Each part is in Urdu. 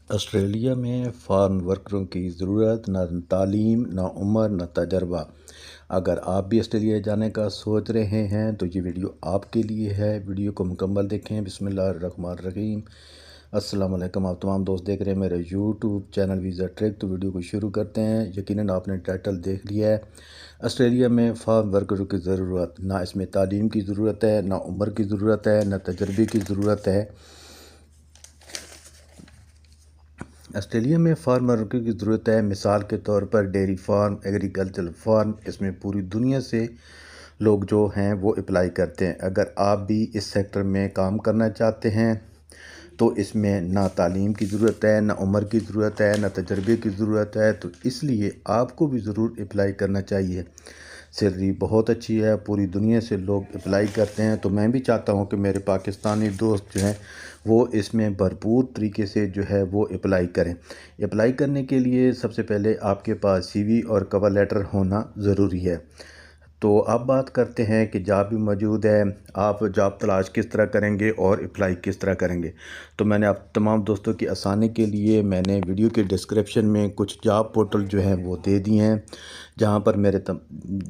آسٹریلیا میں فارم ورکروں کی ضرورت نہ تعلیم، نہ عمر، نہ تجربہ۔ اگر آپ بھی آسٹریلیا جانے کا سوچ رہے ہیں تو یہ ویڈیو آپ کے لیے ہے۔ ویڈیو کو مکمل دیکھیں۔ بسم اللہ الرحمن الرحیم۔ السلام علیکم، آپ تمام دوست دیکھ رہے ہیں میرے یوٹیوب چینل ویزا ٹریک۔ تو ویڈیو کو شروع کرتے ہیں۔ یقیناً آپ نے ٹائٹل دیکھ لیا ہے۔ آسٹریلیا میں فارم ورکروں کی ضرورت، نہ اس میں تعلیم کی ضرورت ہے، نہ عمر کی ضرورت ہے، نہ تجربے کی ضرورت ہے۔ آسٹریلیا میں فارم ورکر کی ضرورت ہے۔ مثال کے طور پر ڈیری فارم، ایگریکلچرل فارم، اس میں پوری دنیا سے لوگ جو ہیں وہ اپلائی کرتے ہیں۔ اگر آپ بھی اس سیکٹر میں کام کرنا چاہتے ہیں تو اس میں نہ تعلیم کی ضرورت ہے، نہ عمر کی ضرورت ہے، نہ تجربے کی ضرورت ہے، تو اس لیے آپ کو بھی ضرور اپلائی کرنا چاہیے۔ سیلری بہت اچھی ہے، پوری دنیا سے لوگ اپلائی کرتے ہیں، تو میں بھی چاہتا ہوں کہ میرے پاکستانی دوست جو ہیں وہ اس میں بھرپور طریقے سے جو ہے وہ اپلائی کریں۔ اپلائی کرنے کے لیے سب سے پہلے آپ کے پاس سی وی اور کور لیٹر ہونا ضروری ہے۔ تو اب بات کرتے ہیں کہ جاب بھی موجود ہے، آپ جاب تلاش کس طرح کریں گے اور اپلائی کس طرح کریں گے۔ تو میں نے آپ تمام دوستوں کی آسانی کے لیے میں نے ویڈیو کے ڈسکرپشن میں کچھ جاب پورٹل جو ہیں وہ دے دیے ہیں، جہاں پر میرے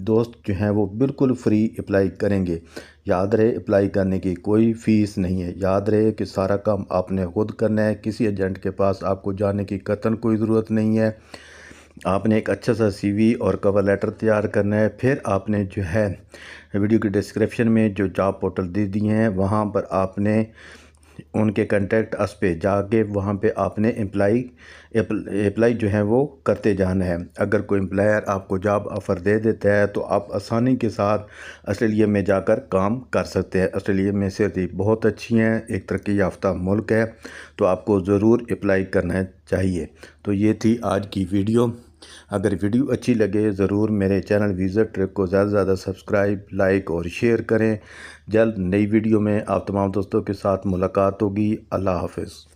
دوست جو ہیں وہ بالکل فری اپلائی کریں گے۔ یاد رہے اپلائی کرنے کی کوئی فیس نہیں ہے۔ یاد رہے کہ سارا کام آپ نے خود کرنا ہے، کسی ایجنٹ کے پاس آپ کو جانے کی قطعاً کوئی ضرورت نہیں ہے۔ آپ نے ایک اچھا سا سی وی اور کور لیٹر تیار کرنا ہے، پھر آپ نے جو ہے ویڈیو کے ڈسکرپشن میں جو جاب پورٹل دے دیے ہیں وہاں پر آپ نے ان کے کنٹیکٹ اس پہ جا کے وہاں پہ آپ نے اپلائی جو ہے وہ کرتے جانا ہے۔ اگر کوئی امپلائر آپ کو جاب آفر دے دیتا ہے تو آپ آسانی کے ساتھ آسٹریلیا میں جا کر کام کر سکتے ہیں۔ آسٹریلیا میں سیلری بہت اچھی ہیں، ایک ترقی یافتہ ملک ہے، تو آپ کو ضرور اپلائی کرنا چاہیے۔ تو یہ تھی آج کی ویڈیو۔ اگر ویڈیو اچھی لگے ضرور میرے چینل ویزا ٹریک کو زیادہ سے زیادہ سبسکرائب، لائک اور شیئر کریں۔ جلد نئی ویڈیو میں آپ تمام دوستوں کے ساتھ ملاقات ہوگی۔ اللہ حافظ۔